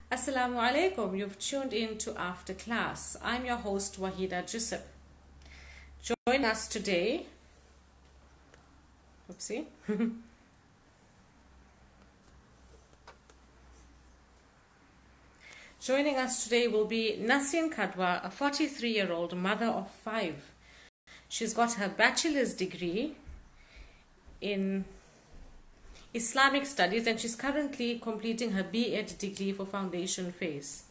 Assalamu alaikum. You've tuned in to After Class. I'm your host Waheeda Joosab. Join us today. Oopsie. Joining us today will be Nasrin Kadwa, a 43-year-old mother of 5. She's got her bachelor's degree in Islamic Studies and she's currently completing her B.Ed degree for foundation phase.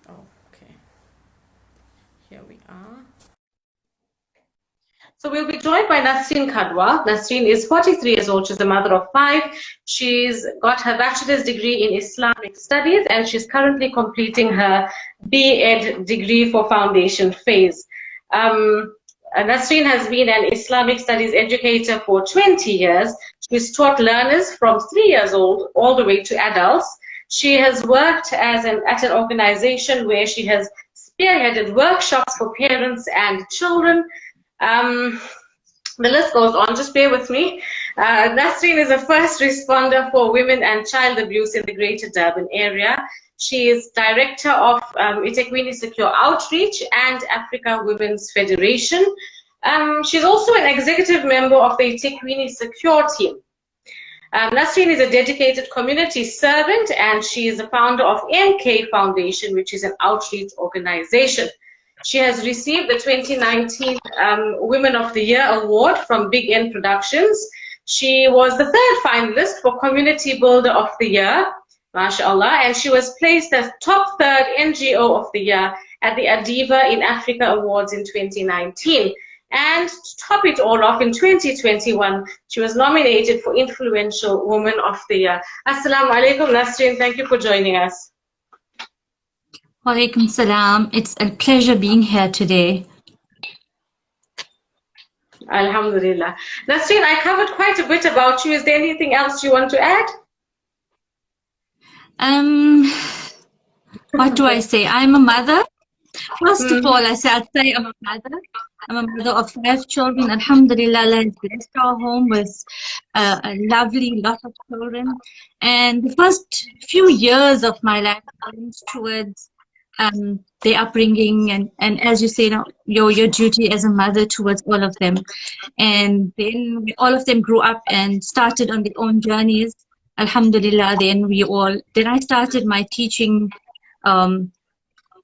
Okay, here we are. So we'll be joined by Nasrin Kadwa. Nasrin is 43 years old. She's a mother of 5. She's got her bachelor's degree in Islamic Studies and she's currently completing her B.Ed degree for foundation phase. Nasrin has been an Islamic Studies educator for 20 years. She's taught learners from 3 years old all the way to adults. She has worked at an organization where she has spearheaded workshops for parents and children. The list goes on, just bear with me. Nasrin is a first responder for women and child abuse in the Greater Durban area. She is director of eThekwini Secure Outreach and Africa Women's Federation. She's also an executive member of the eThekwini Secure team. Nasrin is a dedicated community servant and she is the founder of MK Foundation, which is an outreach organization. She has received the 2019 Women of the Year award from Big N Productions. She was the 3rd finalist for Community Builder of the Year, mashallah, and she was placed as top 3rd NGO of the Year at the Adiva in Africa Awards in 2019. And to top it all off, in 2021, she was nominated for Influential Woman of the Year. Assalamu alaikum, Nasrin. Thank you for joining us. Walaikum salam. It's a pleasure being here today. Alhamdulillah. Nasrin, I covered quite a bit about you. Is there anything else you want to add? What do I say? I'm a mother. First of all, I'd say I'm a mother. I'm a mother of 5 children. Alhamdulillah, Allah has blessed our home with a lovely lot of children. And the first few years of my life went towards their upbringing and as you say now, your duty as a mother towards all of them. And then all of them grew up and started on their own journeys. Alhamdulillah, then I started my teaching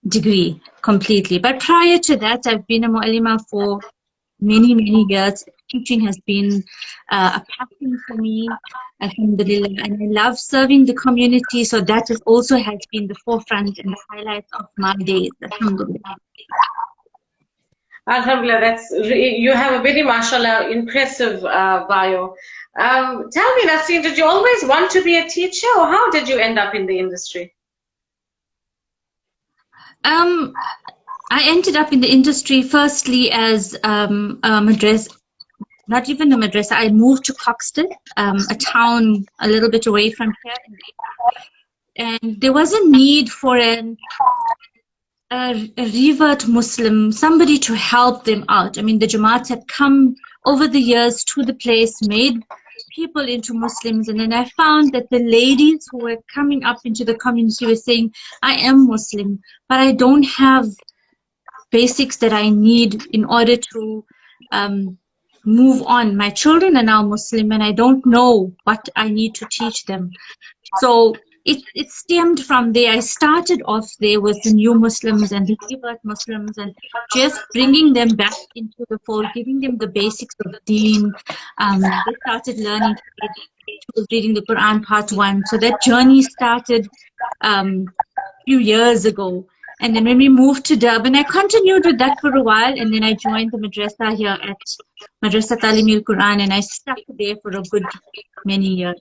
degree completely. But prior to that, I've been a mu'allima for many years. Teaching has been a passion for me, alhamdulillah, and I love serving the community, so that also has been the forefront and the highlight of my days, alhamdulillah. Alhamdulillah, you have a very, mashallah, impressive bio. Tell me, Nasrin, did you always want to be a teacher, or how did you end up in the industry? I ended up in the industry firstly as a madrasa. Not even a madrasa. I moved to Coxton, a town a little bit away from here, and there was a need for a revert Muslim, somebody to help them out. I mean, the Jamaat had come over the years to the place, made people into Muslims, and then I found that the ladies who were coming up into the community were saying, I am Muslim, but I don't have basics that I need in order to move on. My children are now Muslim and I don't know what I need to teach them. So it stemmed from there. I started off there with the new Muslims and the revert Muslims and just bringing them back into the fold, giving them the basics of Deen. They started learning reading the Quran part 1. So that journey started a few years ago. And then when we moved to Durban, I continued with that for a while, and then I joined the madrasa here at Madrasa Talimil Quran, and I stuck there for a good many years.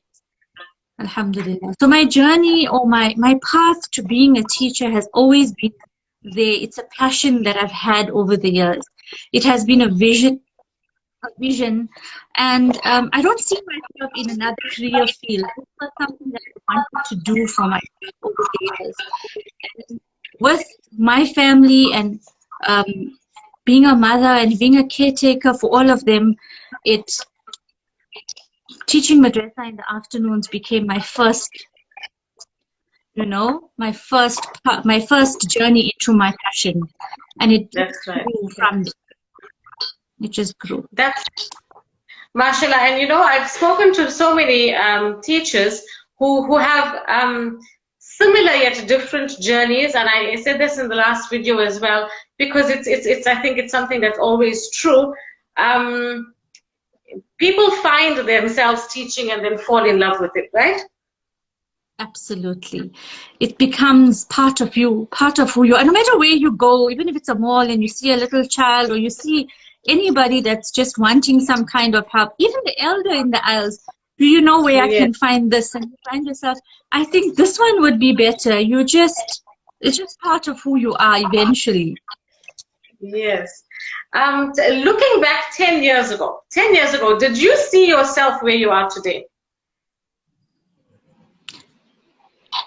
Alhamdulillah. So my journey or my path to being a teacher has always been there. It's a passion that I've had over the years. It has been a vision, and I don't see myself in another career field. It's not something that I wanted to do for myself over the years. With my family and being a mother and being a caretaker for all of them, teaching madrasa in the afternoons became my first, my first journey into my passion, and it That's right. grew from there. It just grew. That's mashallah. And I've spoken to so many teachers who have similar yet different journeys, and I said this in the last video as well, because it's I think it's something that's always true. People find themselves teaching and then fall in love with it, right? Absolutely. It becomes part of you, part of who you are. No matter where you go, even if it's a mall and you see a little child, or you see anybody that's just wanting some kind of help, even the elder in the aisles, do you know where I can find this? And you find yourself, I think this one would be better. It's just part of who you are eventually. Yes. Looking back 10 years ago, did you see yourself where you are today?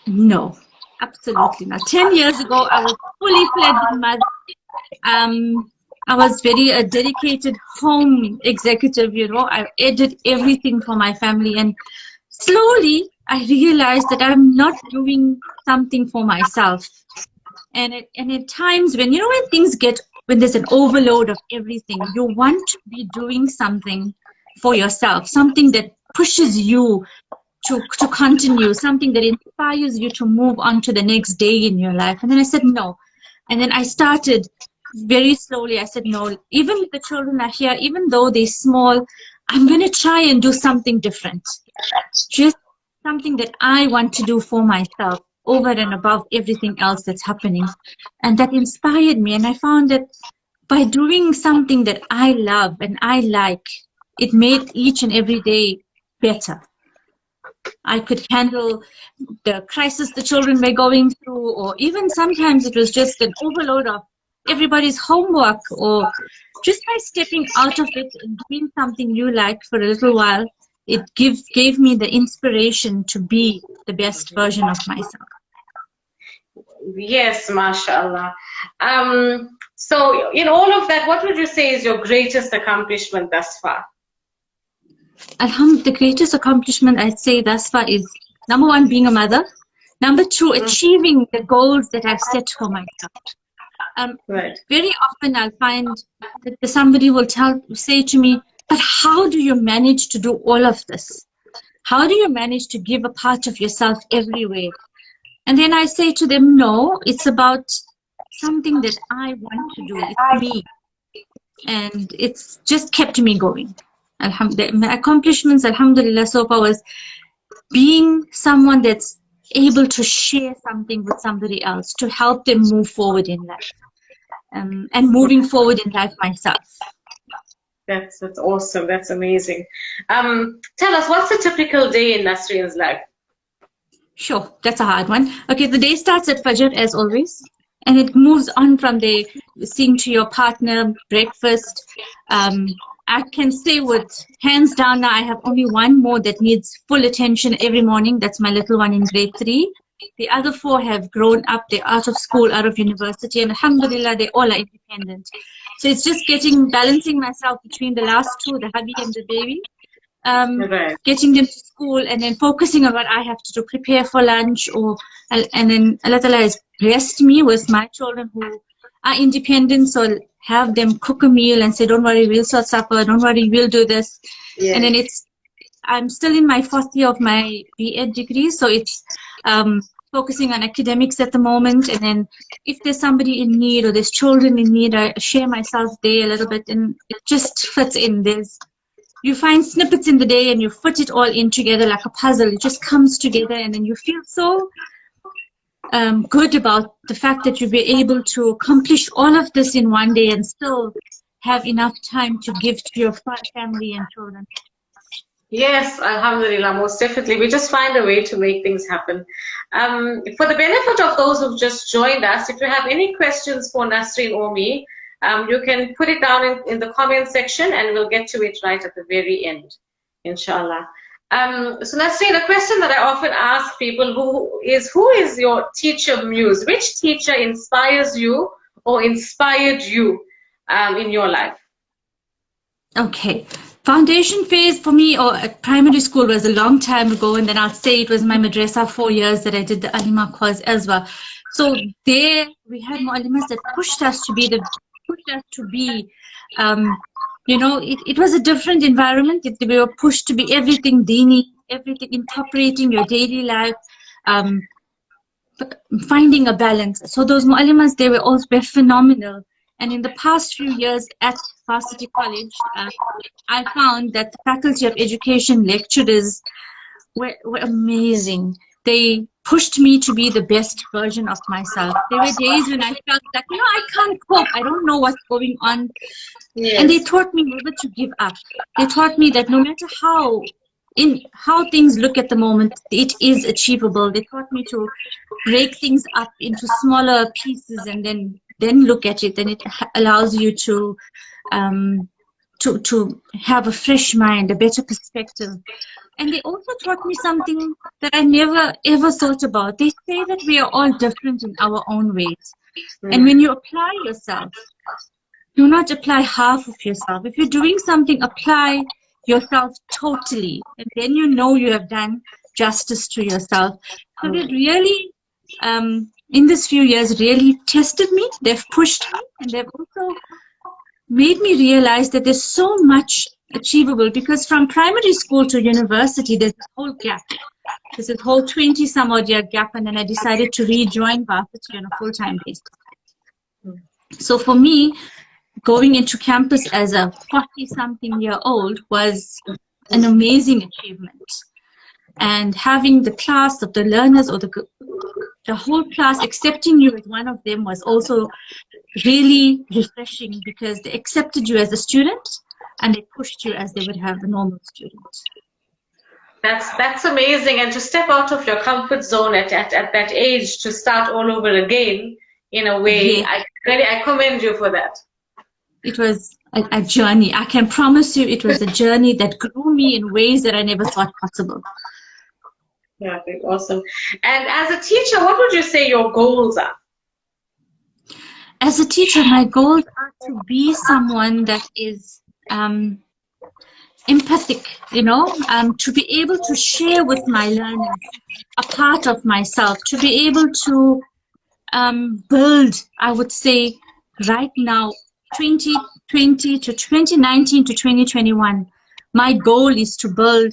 No, absolutely not. 10 years ago, I was fully fledged mother. I was a dedicated home executive, I did everything for my family. And slowly, I realized that I'm not doing something for myself. And at times when when there's an overload of everything, you want to be doing something for yourself, something that pushes you to continue, something that inspires you to move on to the next day in your life. And then I said no. And then I started very slowly. I said no, even if the children are here, even though they're small, I'm going to try and do something different. Just something that I want to do for myself, over and above everything else that's happening. And that inspired me. And I found that by doing something that I love and I like, it made each and every day better. I could handle the crisis the children were going through, or even sometimes it was just an overload of everybody's homework, or just by stepping out of it and doing something you like for a little while, it gave me the inspiration to be the best version of myself. Yes, mashallah. So in all of that, what would you say is your greatest accomplishment thus far? The greatest accomplishment I'd say thus far is, number one, being a mother. Number two, achieving the goals that I've set for myself. Right. Very often I'll find that somebody will say to me, but how do you manage to do all of this? How do you manage to give a part of yourself everywhere? And then I say to them, no, it's about something that I want to do. It's me. And it's just kept me going. My accomplishments, alhamdulillah, so far was being someone that's able to share something with somebody else, to help them move forward in life, and moving forward in life myself. That's awesome. That's amazing. Tell us, what's a typical day in Nasrin's life? Sure, that's a hard one. Okay, the day starts at Fajr as always, and it moves on from there, seeing to your partner, breakfast. I can say with hands down now, I have only one more that needs full attention every morning. That's my little one in grade 3. The other 4 have grown up. They're out of school, out of university, and alhamdulillah, they all are independent. So it's just balancing myself between the last 2, the hubby and the baby, getting them to school, and then focusing on what I have to do, prepare for lunch, and then Allah Ta'ala has blessed me with my children who are independent, so have them cook a meal and say, don't worry, we'll sort supper, don't worry, we'll do this. Yes. And then I'm still in my 4th year of my B.Ed degree, so it's focusing on academics at the moment. And then if there's somebody in need or there's children in need, I share myself there a little bit, and it just fits in. You find snippets in the day and you fit it all in together like a puzzle. It just comes together, and then you feel so good about the fact that you'll be able to accomplish all of this in one day and still have enough time to give to your family and children. Yes, alhamdulillah, most definitely. We just find a way to make things happen. For the benefit of those who've just joined us, if you have any questions for Nasrin or me, you can put it down in the comment section and we'll get to it right at the very end, inshallah. So Nasrin, a question that I often ask people who is your teacher muse? Which teacher inspires you or inspired you in your life? Okay, Foundation phase for me, or at primary school, was a long time ago, and then I'd say it was my madrasa 4 years that I did the Alima course as well. So there we had muallimas that pushed us to be, you know, it was a different environment. We were pushed to be everything dini, everything incorporating your daily life, finding a balance. So those muallimas, they were phenomenal. And in the past few years at Varsity College, I found that the Faculty of Education lecturers were amazing. They pushed me to be the best version of myself. There were days when I felt like, you know, I can't cope. I don't know what's going on. Yes. And they taught me never to give up. They taught me that no matter how things look at the moment, it is achievable. They taught me to break things up into smaller pieces and then look at it, and it allows you to have a fresh mind, a better perspective. And they also taught me something that I never ever thought about. They say that we are all different in our own ways. And when you apply yourself, do not apply half of yourself. If you're doing something, apply yourself totally, and then you know you have done justice to yourself. So they really, in this few years, really tested me. They've pushed me, and they've also made me realize that there's so much achievable, because from primary school to university, there's a whole gap. There's a whole 20-some-odd-year gap, and then I decided to rejoin Varsity on a full-time basis. So for me, going into campus as a 40-something-year-old was an amazing achievement. And having the class of the learners, or the whole class accepting you as one of them, was also really refreshing, because they accepted you as a student and they pushed you as they would have a normal student. That's amazing. And to step out of your comfort zone at that age, to start all over again, in a way, yeah. I commend you for that. It was a journey. I can promise you it was a journey that grew me in ways that I never thought possible. Yeah, awesome. And as a teacher, what would you say your goals are? As a teacher, my goals are to be someone that is empathic, you know, to be able to share with my learners a part of myself, to be able to build, I would say, right now, 2020 to 2019 to 2021, my goal is to build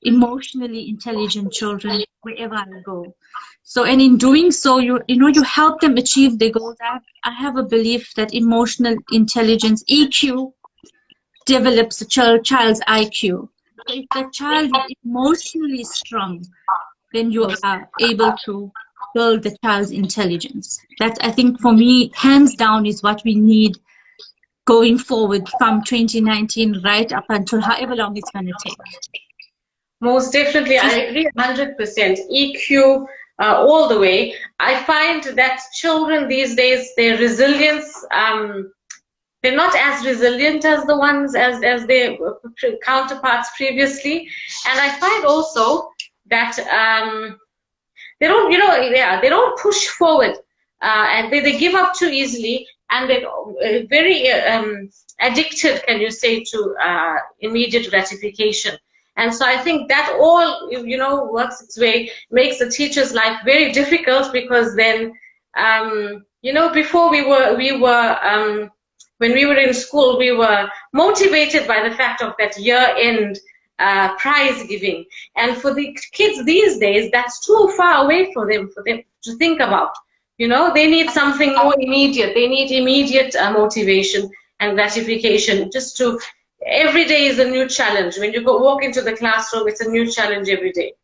emotionally intelligent children wherever I go. So, and in doing so, you help them achieve their goals. I have a belief that emotional intelligence, EQ, develops a child's IQ. So if the child is emotionally strong, then you are able to build the child's intelligence. That, I think, for me, hands down, is what we need going forward from 2019 right up until however long it's going to take. Most definitely, I agree 100%. EQ all the way. I find that children these days, their resilience, they're not as resilient as the ones as their counterparts previously. And I find also that they don't, they don't push forward, and they give up too easily, and they're very addicted, can you say, to immediate gratification. And so I think that all, works its way, makes the teacher's life very difficult, because then, before we were when we were in school, we were motivated by the fact of that year-end prize giving. And for the kids these days, that's too far away for them to think about. They need something more immediate. They need immediate motivation and gratification. Every day is a new challenge. When you walk into the classroom, it's a new challenge every day.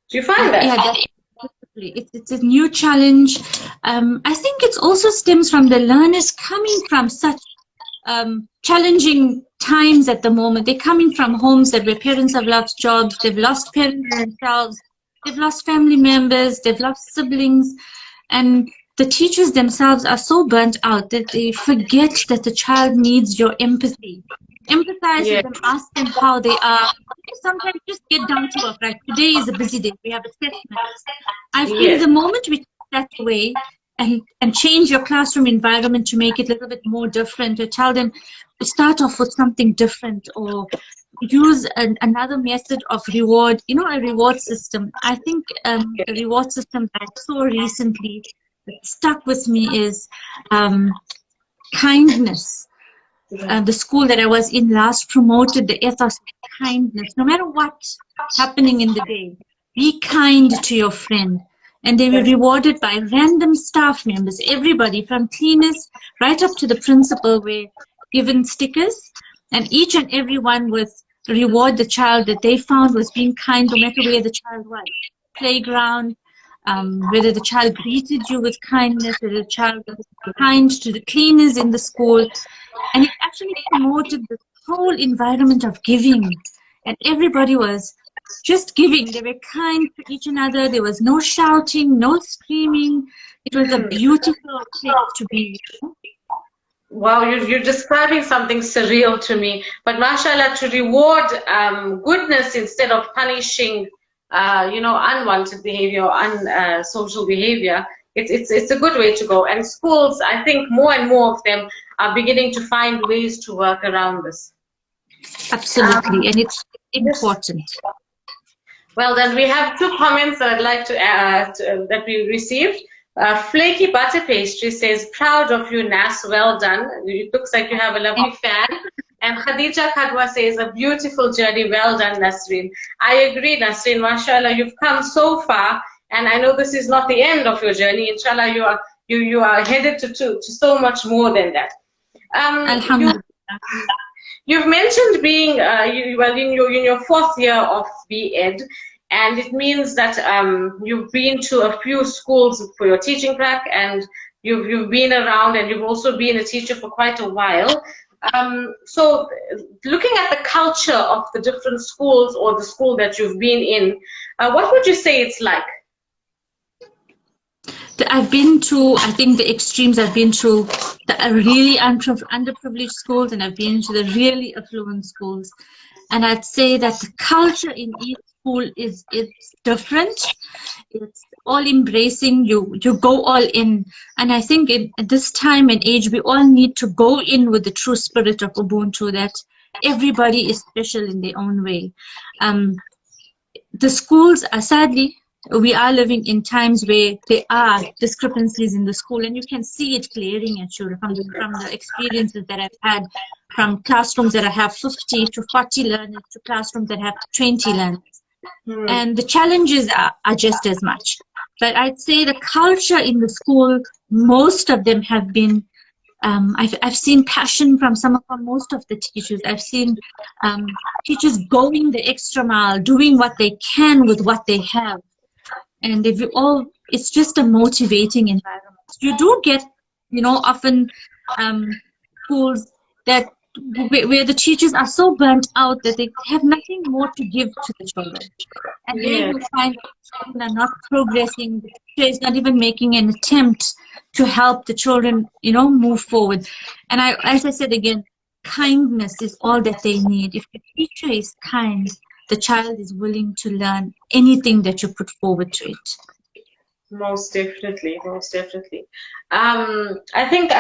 Do you find that? Yeah, definitely. It's a new challenge. I think it also stems from the learners coming from such challenging times at the moment. They're coming from homes where parents have lost jobs, they've lost parents themselves, they've lost family members, they've lost siblings, and the teachers themselves are so burnt out that they forget that the child needs your empathy. Empathize with them, ask them how they are. Sometimes just get down to work, right? Today is a busy day, we have assessments. I feel the moment we take that away and change your classroom environment to make it a little bit more different, to tell them start off with something different, or use another method of reward, a reward system. I think the reward system that I saw recently that stuck with me is kindness. The school that I was in last promoted the ethos of kindness. No matter what's happening in the day, be kind to your friend. And they were rewarded by random staff members, everybody from cleaners right up to the principal were given stickers, and each and every one would reward the child that they found was being kind, no matter where the child was. Playground, whether the child greeted you with kindness, whether the child was kind to the cleaners in the school. And it actually promoted the whole environment of giving. And everybody was just giving. They were kind to each another. There was no shouting, no screaming. It was a beautiful place to be. Wow, you're describing something surreal to me. But mashallah, to reward goodness instead of punishing, unwanted behavior, unsocial behavior, it's a good way to go. And schools, I think more and more of them are beginning to find ways to work around this. Absolutely, and it's important. Well, then we have 2 comments that I'd like to add that we received. Flaky Butter Pastry says, proud of you, Nas, well done. It looks like you have a lovely fan. And Waheeda Kadwa says, a beautiful journey, well done, Nasrin. I agree, Nasrin, mashallah, you've come so far, and I know this is not the end of your journey. Inshallah, you are headed to so much more than that. Alhamdulillah. You've mentioned being in your 4th year of B.Ed, and it means that you've been to a few schools for your teaching track, and you've been around, and you've also been a teacher for quite a while. So looking at the culture of the different schools or the school that you've been in, what would you say it's like? I've been to, I think, the extremes. I've been to the really underprivileged schools, and I've been to the really affluent schools. And I'd say that the culture in each school it's different. It's all embracing. You go all in. And I think at this time and age, we all need to go in with the true spirit of Ubuntu, that everybody is special in their own way. The schools are sadly, we are living in times where there are discrepancies in the school, and you can see it glaring at you from the experiences that I've had, from classrooms that have 50 to 40 learners to classrooms that have 20 learners. And the challenges are just as much. But I'd say the culture in the school, most of them have been, I've seen passion from most of the teachers. I've seen teachers going the extra mile, doing what they can with what they have. And it's just a motivating environment. You do get, often schools where the teachers are so burnt out that they have nothing more to give to the children. And then you find that children are not progressing. The teacher is not even making an attempt to help the children, move forward. And as I said again, kindness is all that they need. If the teacher is kind, the child is willing to learn anything that you put forward to it. Most definitely, most definitely. I think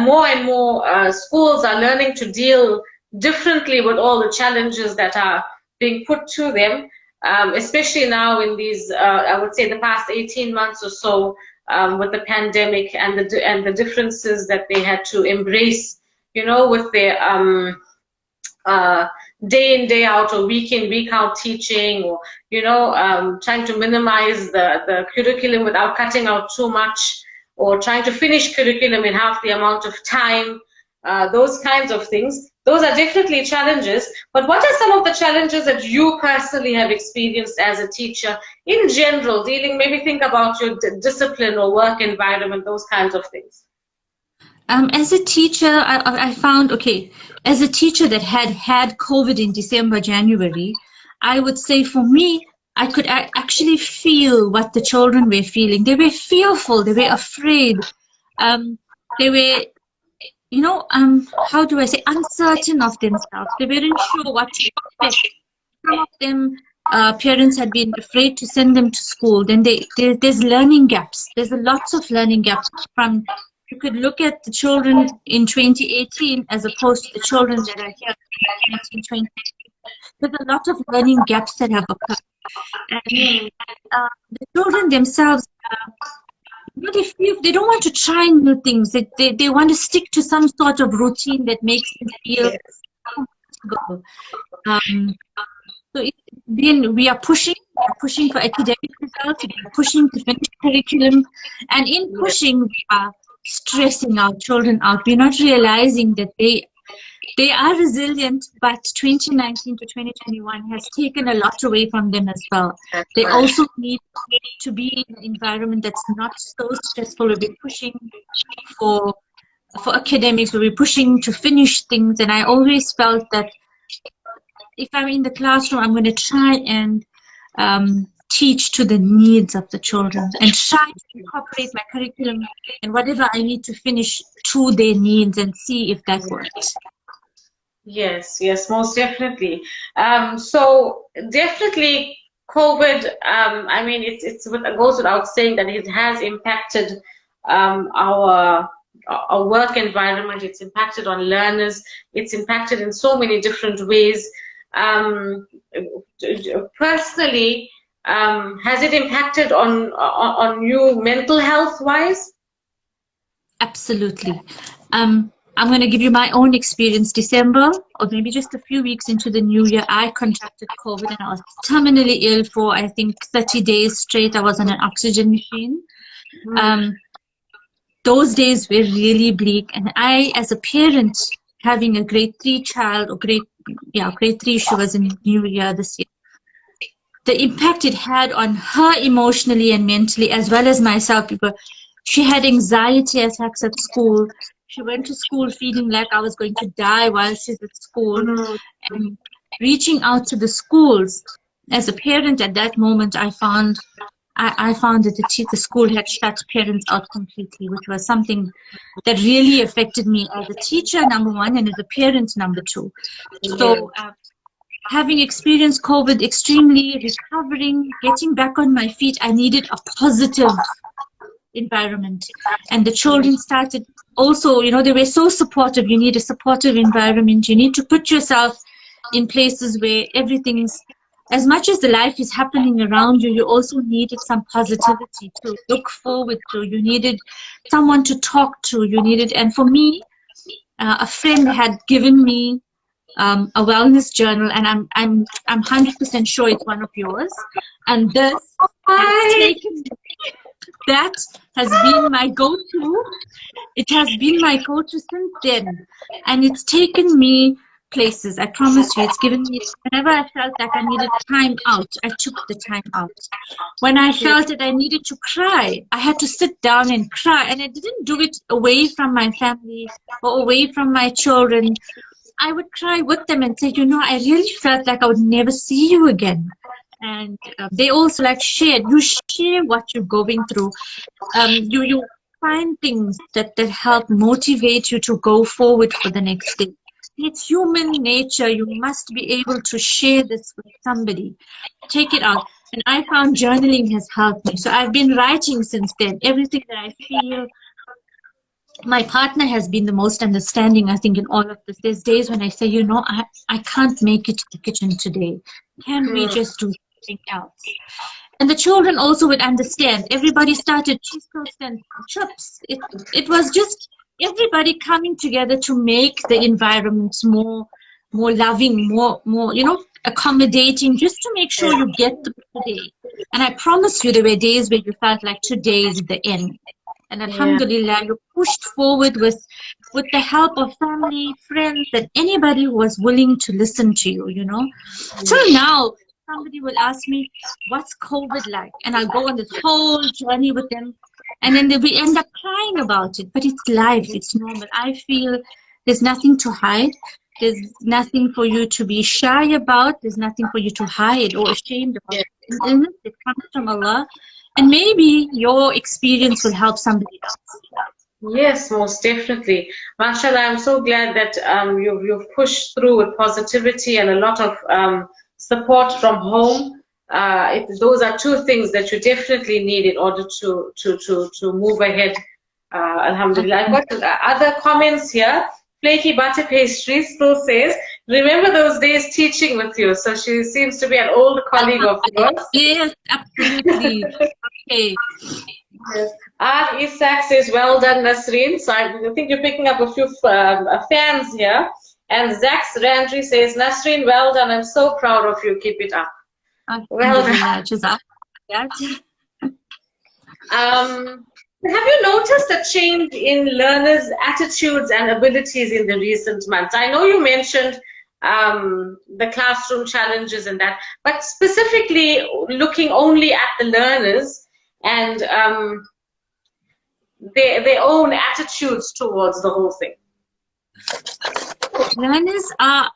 more and more schools are learning to deal differently with all the challenges that are being put to them, especially now in these, I would say the past 18 months or so, with the pandemic and the differences that they had to embrace, with their day in, day out, or week in, week out teaching, or trying to minimize the curriculum without cutting out too much, or trying to finish curriculum in half the amount of time, those kinds of things. Those are definitely challenges. But what are some of the challenges that you personally have experienced as a teacher in general, maybe think about your discipline or work environment, those kinds of things? As a teacher, I found, as a teacher that had COVID in December, January, I would say for me, I could actually feel what the children were feeling. They were fearful. They were afraid. They were, how do I say, uncertain of themselves. They weren't sure what to expect. Some of them, parents had been afraid to send them to school. Then there's learning gaps. There's lots of learning gaps from you could look at the children in 2018 as opposed to the children that are here in 1920. There's a lot of learning gaps that have occurred. And the children themselves, they don't want to try new things. They want to stick to some sort of routine that makes them feel comfortable. So then we are pushing for academic results, we are pushing to finish curriculum, and in pushing, we are stressing our children out. We're not realizing that they are resilient, but 2019 to 2021 has taken a lot away from them as well. They also need to be in an environment that's not so stressful. We'll be pushing for academics, we'll be pushing to finish things, and I always felt that if I'm in the classroom, I'm going to try and teach to the needs of the children and try to incorporate my curriculum and whatever I need to finish to their needs and see if that works. Yes, most definitely. So definitely COVID, I mean, it goes without saying that it has impacted our work environment. It's impacted on learners. It's impacted in so many different ways. Personally, has it impacted on you mental health wise? Absolutely. I'm going to give you my own experience. December, or maybe just a few weeks into the new year, I contracted COVID and I was terminally ill for, I think, 30 days straight. I was on an oxygen machine. Those days were really bleak. And I, as a parent, having a grade 3 child, or grade 3, she was in New Year this year. The impact it had on her emotionally and mentally, as well as myself, she had anxiety attacks at school. She went to school feeling like I was going to die while she's at school. And reaching out to the schools, as a parent at that moment, I found that the school had shut parents out completely, which was something that really affected me as a teacher, number one, and as a parent, number two. So having experienced COVID, extremely recovering, getting back on my feet, I needed a positive environment. And the children started also, they were so supportive. You need a supportive environment. You need to put yourself in places where everything's, as much as the life is happening around you, you also needed some positivity to look forward to. You needed someone to talk to. And for me, a friend had given me a wellness journal, and I'm 100% sure it's one of yours. And this has taken, that has been my go-to. It has been my go-to since then, and it's taken me places. I promise you, it's given me, whenever I felt like I needed time out, I took the time out. When I felt that I needed to cry, I had to sit down and cry, and I didn't do it away from my family or away from my children. I would cry with them and say, I really felt like I would never see you again. And they also shared. You share what you're going through. You find things that help motivate you to go forward for the next day. It's human nature. You must be able to share this with somebody. Take it out. And I found journaling has helped me. So I've been writing since then. Everything that I feel. My partner has been the most understanding, I think, in all of this. There's days when I say, I can't make it to the kitchen today. Can we just do something else? And the children also would understand. Everybody started cheese toast and chips. It was just everybody coming together to make the environment more loving, more accommodating, just to make sure you get through the day. And I promise you, there were days where you felt like today is the end. And alhamdulillah, you pushed forward with the help of family, friends, and anybody who was willing to listen to you, Till now, somebody will ask me, what's COVID like? And I'll go on this whole journey with them. And then we end up crying about it. But it's life. It's normal. I feel there's nothing to hide. There's nothing for you to be shy about. There's nothing for you to hide or ashamed about. It comes from Allah. And maybe your experience will help somebody else. Yes, most definitely. MashaAllah, I'm so glad that you've pushed through with positivity and a lot of support from home. Those are two things that you definitely need in order to move ahead Alhamdulillah. I've got other comments here. Flaky Butter Pastry still says, remember those days teaching with you? So she seems to be an old colleague of yours. Yes, absolutely. Okay. Yes. Isak says, well done, Nasrin. So I think you're picking up a few fans here. And Zax Randry says, Nasrin, well done. I'm so proud of you. Keep it up. Well done. Have you noticed a change in learners' attitudes and abilities in the recent months? I know you mentioned the classroom challenges and that, but specifically looking only at the learners and their own attitudes towards the whole thing. Learners are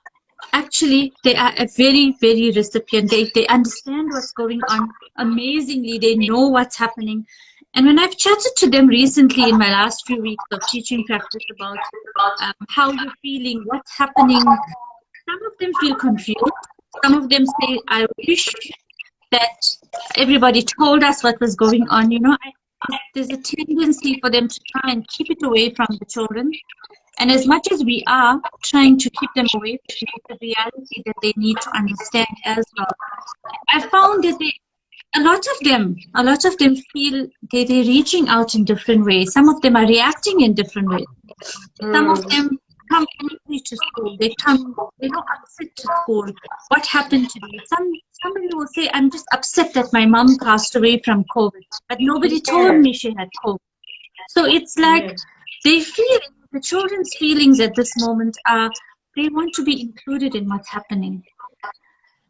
actually, they are a very, very recipient. They understand what's going on amazingly. They know what's happening. And when I've chatted to them recently in my last few weeks of teaching practice about how you're feeling, what's happening, some of them feel confused. Some of them say, I wish that everybody told us what was going on. You know, there's a tendency for them to try and keep it away from the children. And as much as we are trying to keep them away from the reality that they need to understand as well, I found that a lot of them feel they're reaching out in different ways. Some of them are reacting in different ways. Some of them come angry to school. They're upset to school. What happened to me? Somebody will say, I'm just upset that my mom passed away from COVID, but nobody told me she had COVID. So it's like they feel, the children's feelings at this moment are, they want to be included in what's happening.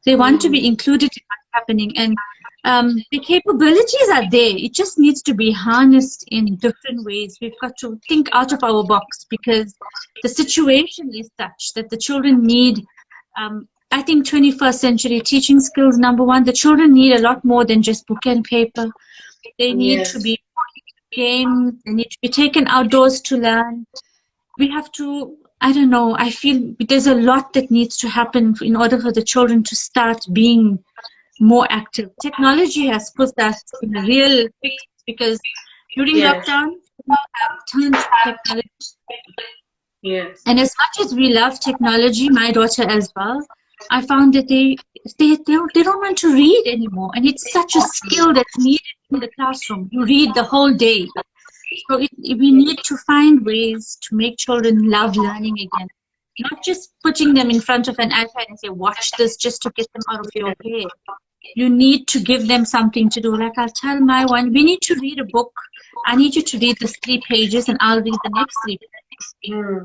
They want to be included in what's happening. And the capabilities are there. It just needs to be harnessed in different ways. We've got to think out of our box because the situation is such that the children need, I think 21st century teaching skills, number one, the children need a lot more than just book and paper. They need to be games, they need to be taken outdoors to learn. We have to, I don't know, I feel there's a lot that needs to happen in order for the children to start being more active. Technology has put us in a real fix because during lockdown, we have tons of technology. Yes. And as much as we love technology, my daughter as well, I found that they don't want to read anymore. And it's such a skill that's needed in the classroom. You read the whole day. So we need to find ways to make children love learning again. Not just putting them in front of an iPad and say, watch this just to get them out of your head. You need to give them something to do. Like I'll tell my one, we need to read a book. I need you to read the 3 pages and I'll read the next 3 pages.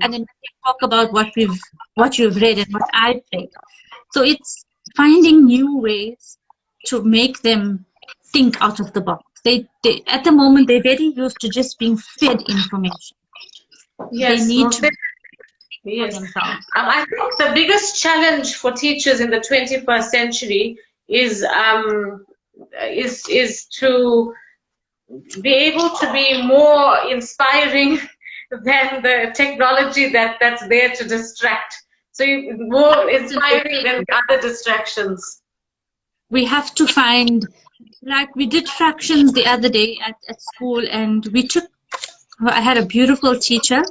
And then we talk about what you've read and what I've read. So it's finding new ways to make them think out of the box. They at the moment, they're very used to just being fed information. Yes, they need to. Yes. I think the biggest challenge for teachers in the 21st century is to be able to be more inspiring than the technology that's there to distract. So more inspiring than other distractions. We have to find, like we did fractions the other day at school, and I had a beautiful teacher,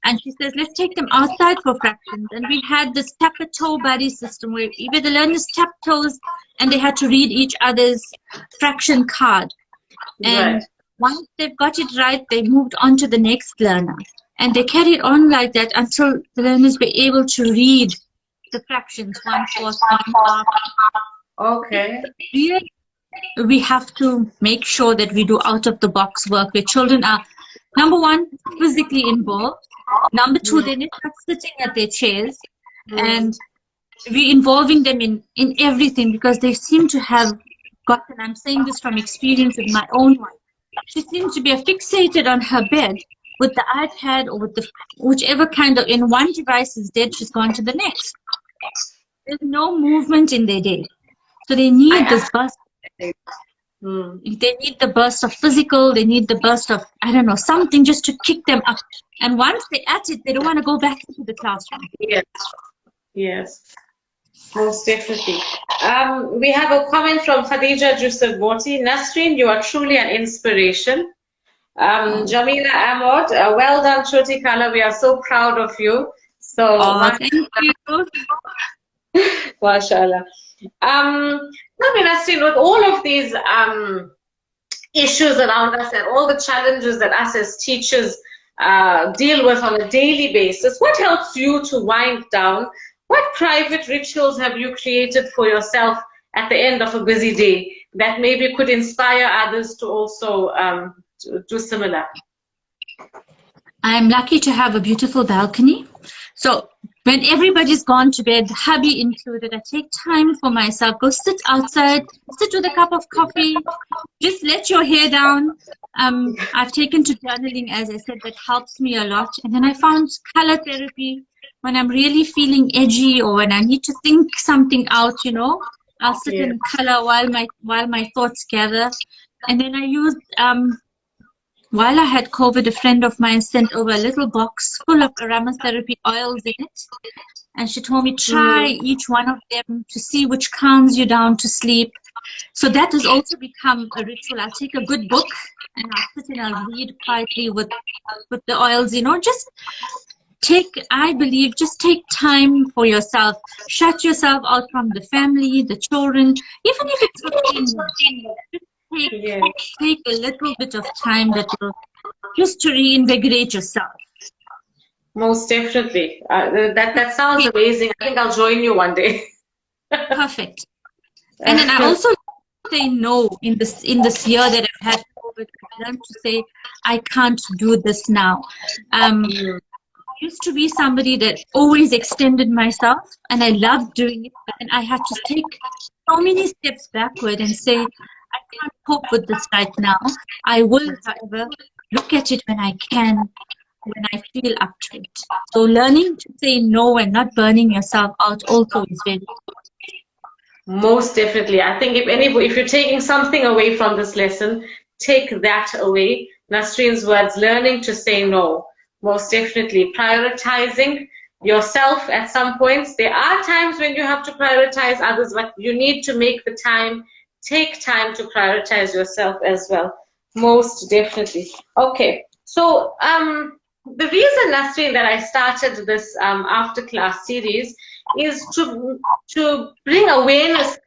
and she says, let's take them outside for fractions. And we had this tap-a-toe buddy system where the learners tap toes and they had to read each other's fraction card. And once they've got it right, they moved on to the next learner. And they carried on like that until the learners were able to read the fractions, 1/4, 1/2. Okay. We have to make sure that we do out-of-the-box work where children are, number one, physically involved. Number two, they're not sitting at their chairs. And we're involving them in everything because they seem to have gotten, I'm saying this from experience with my own one, she seems to be fixated on her bed with the iPad or with whichever kind of, in one device is dead, she's gone to the next. There's no movement in their day. So they need this burst. They need the burst of physical, they need the burst of, I don't know, something just to kick them up. And once they're at it, they don't want to go back into the classroom. Yes. Yes. Most definitely. We have a comment from Waheeda Joosab. Nasrin, you are truly an inspiration. Jamila Ahmad, well done, Shruti Kala. We are so proud of you. So, Thank you. mashallah. Nasrin, with all of these issues around us and all the challenges that us as teachers deal with on a daily basis, what helps you to wind down? What private rituals have you created for yourself at the end of a busy day that maybe could inspire others to also do similar? I'm lucky to have a beautiful balcony. So when everybody's gone to bed, hubby included, I take time for myself, go sit outside, sit with a cup of coffee, just let your hair down. I've taken to journaling, as I said, that helps me a lot. And then I found color therapy when I'm really feeling edgy or when I need to think something out, you know. I'll sit in color while my thoughts gather. And then I used while I had COVID, a friend of mine sent over a little box full of aromatherapy oils in it. And she told me, try each one of them to see which calms you down to sleep. So that has also become a ritual. I'll take a good book and I'll sit and I'll read quietly with the oils, you know, just take time for yourself. Shut yourself out from the family, the children, even if it's 15 minutes. Take a little bit of time that will just to reinvigorate yourself. Most definitely. That sounds amazing. I think I'll join you one day. Perfect. And then I also say no in this year that I've had COVID. I learned to say I can't do this now. I used to be somebody that always extended myself, and I loved doing it. And I had to take so many steps backward and say, I can't cope with this right now. I will, however, look at it when I can, when I feel up to it. So learning to say no and not burning yourself out also is very important. Most definitely. I think if you're taking something away from this lesson, take that away. Nasrin's words, learning to say no. Most definitely. Prioritizing yourself at some points. There are times when you have to prioritize others, but you need to make the time. Take time to prioritize yourself as well. Most definitely. Okay. So the reason, Nasrin, that I started this after class series is to bring awareness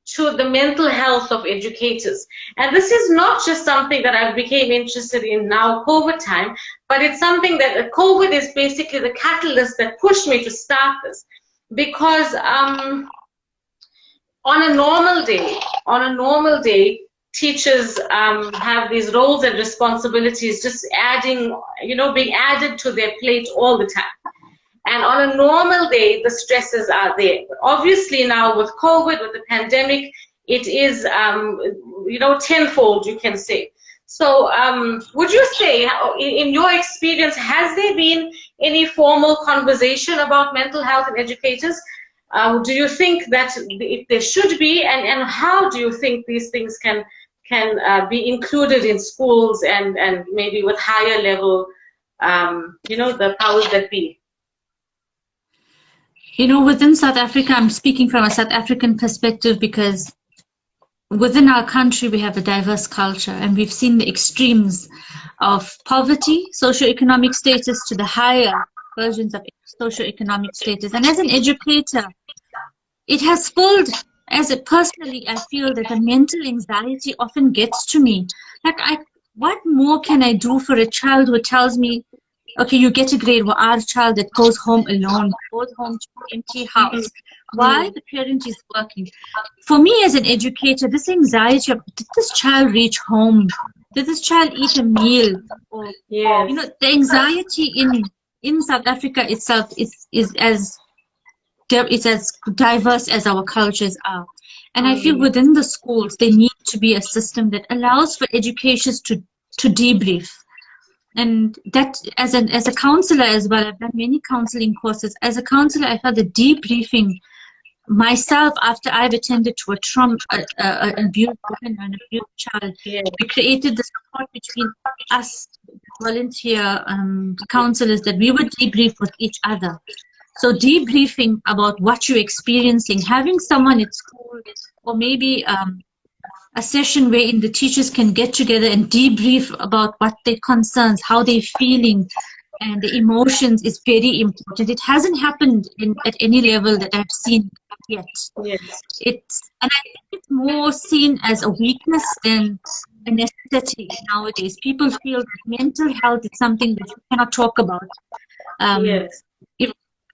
to the mental health of educators. And this is not just something that I became interested in now, COVID time, but it's something that COVID is basically the catalyst that pushed me to start this. Because on a normal day, teachers have these roles and responsibilities just being added to their plate all the time. And on a normal day, the stresses are there. But obviously now with COVID, with the pandemic, it is, tenfold, you can say. So would you say, in your experience, has there been any formal conversation about mental health in educators? Do you think that if there should be, and how do you think these things can be included in schools and maybe with higher level, the powers that be? You know, within South Africa, I'm speaking from a South African perspective because within our country, we have a diverse culture and we've seen the extremes of poverty, socioeconomic status to the higher versions of socioeconomic status. And as an educator, it has pulled, personally, I feel that the mental anxiety often gets to me. Like, what more can I do for a child who tells me, okay, you get a grade, well, our child that goes home alone, goes home to an empty house, while the parent is working. For me as an educator, this anxiety of, did this child reach home? Did this child eat a meal? Or, the anxiety in South Africa itself is as diverse as our cultures are. And I feel within the schools, there needs to be a system that allows for educators to debrief. And that, as a counselor as well, I've done many counseling courses. As a counselor, I felt the debriefing myself after I've attended to an abused woman or an abused child. We created the support between us, volunteer counselors, that we would debrief with each other. So debriefing about what you're experiencing, having someone at school, or maybe a session wherein the teachers can get together and debrief about what their concerns, how they're feeling, and the emotions is very important. It hasn't happened at any level that I've seen yet. Yes. And I think it's more seen as a weakness than a necessity nowadays. People feel that mental health is something that you cannot talk about. Yes.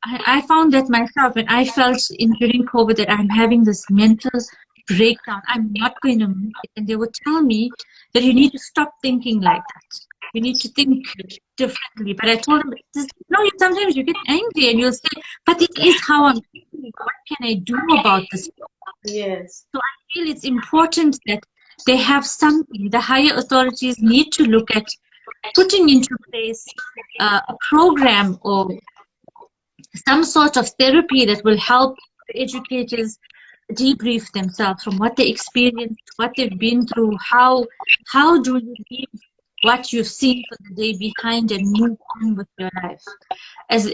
I found that myself, and I felt during COVID that I'm having this mental breakdown. I'm not going to make it. And they would tell me that you need to stop thinking like that. You need to think differently. But I told them, no, sometimes you get angry and you'll say, but it is how I'm feeling. What can I do about this? Yes. So I feel it's important that they have something. The higher authorities need to look at putting into place a program or some sort of therapy that will help the educators debrief themselves from what they experienced, what they've been through, how do you leave what you've seen for the day behind and move on with your life.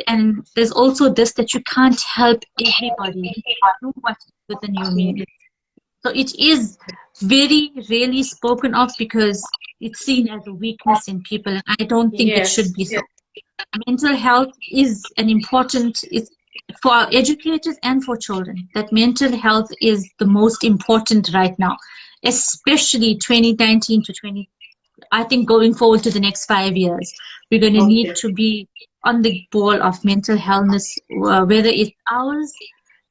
And there's also this that you can't help everybody. You do what is within your means. So it is very rarely spoken of because it's seen as a weakness in people, and I don't think it should be so. Mental health is an important, it's for our educators and for children, that mental health is the most important right now, especially 2019 to 20, I think going forward to the next 5 years, we're going to need to be on the ball of mental health, whether it's ours,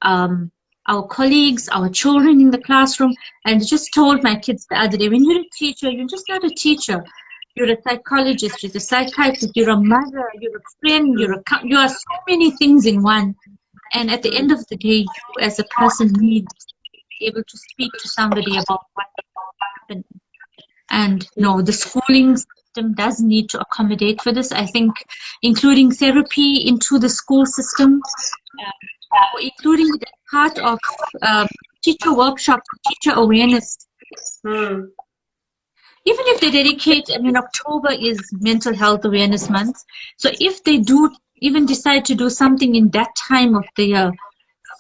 our colleagues, our children in the classroom. And I just told my kids the other day, when you're a teacher, you're just not a teacher. You're a psychologist, you're a psychiatrist, you're a mother, you're a friend, you are so many things in one. And at the end of the day, you as a person need to be able to speak to somebody about what happened. And no, the schooling system does need to accommodate for this. I think including therapy into the school system, or including it as part of teacher workshops, teacher awareness. Even if they dedicate, I mean, October is Mental Health Awareness Month. So if they do even decide to do something in that time of the year,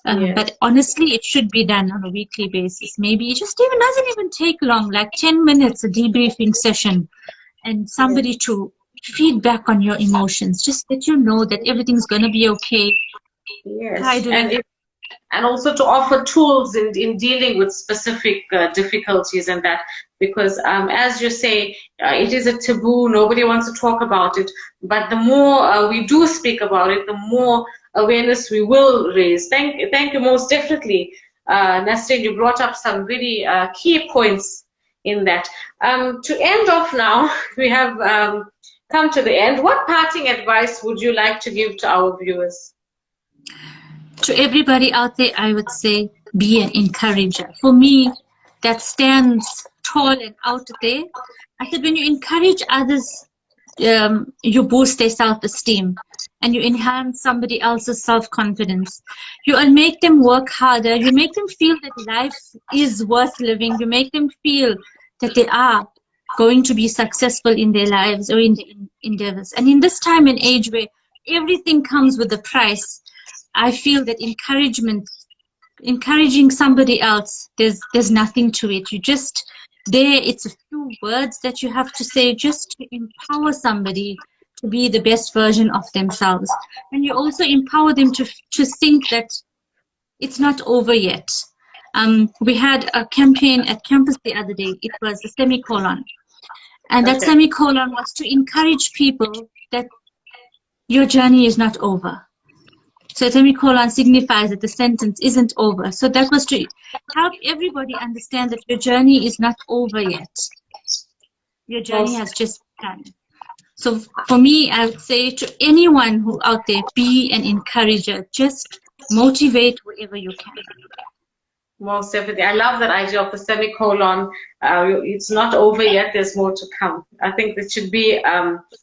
but honestly, it should be done on a weekly basis. Maybe it just even doesn't even take long, like 10 minutes, a debriefing session, and somebody to feedback on your emotions, just that you know that everything's going to be okay. Yes, and also to offer tools in dealing with specific difficulties and that, because as you say, it is a taboo, nobody wants to talk about it, but the more we do speak about it, the more awareness we will raise. Thank you most definitely, Nasrin. You brought up some really key points in that. To end off now, we have come to the end. What parting advice would you like to give to our viewers? To everybody out there, I would say be an encourager. For me, that stands tall and out there. I said when you encourage others, you boost their self-esteem and you enhance somebody else's self-confidence. You'll make them work harder. You make them feel that life is worth living. You make them feel that they are going to be successful in their lives or in their endeavors. And in this time and age where everything comes with a price, I feel that encouraging somebody else, there's nothing to it. You just it's a few words that you have to say just to empower somebody to be the best version of themselves. And you also empower them to think that it's not over yet. We had a campaign at campus the other day. It was a semicolon. And that semicolon was to encourage people that your journey is not over. So semicolon signifies that the sentence isn't over. So that was to help everybody understand that your journey is not over yet. Your journey has just begun. So for me, I would say to anyone who out there, be an encourager. Just motivate wherever you can. Most definitely. I love that idea of the semicolon. It's not over yet, there's more to come. I think it should be,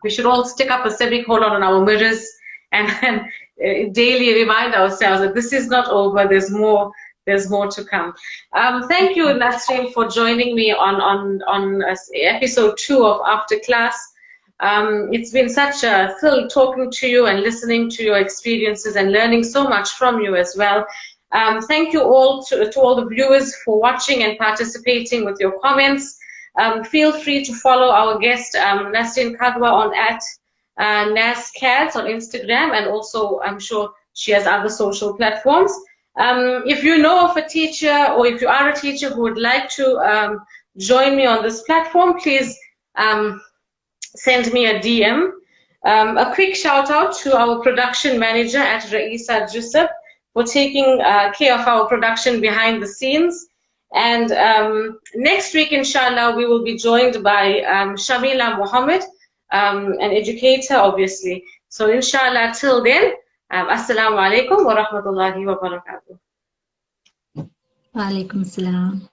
we should all stick up a semicolon on our mirrors and daily remind ourselves that this is not over, there's more to come. Thank you, Nasrin, for joining me on episode 2 of After Class. It's been such a thrill talking to you and listening to your experiences and learning so much from you as well. Thank you all to all the viewers for watching and participating with your comments. Feel free to follow our guest Nasrin Kadwa on @NasCads on Instagram, and also I'm sure she has other social platforms. If you know of a teacher, or if you are a teacher who would like to join me on this platform, please send me a DM. A quick shout out to our production manager at Waheeda Joosab for taking care of our production behind the scenes. And next week, inshallah, we will be joined by Shamila Mohammed, an educator, obviously. So inshallah, till then, assalamu alaikum wa rahmatullahi wa barakatuh. Wa alaikum salam.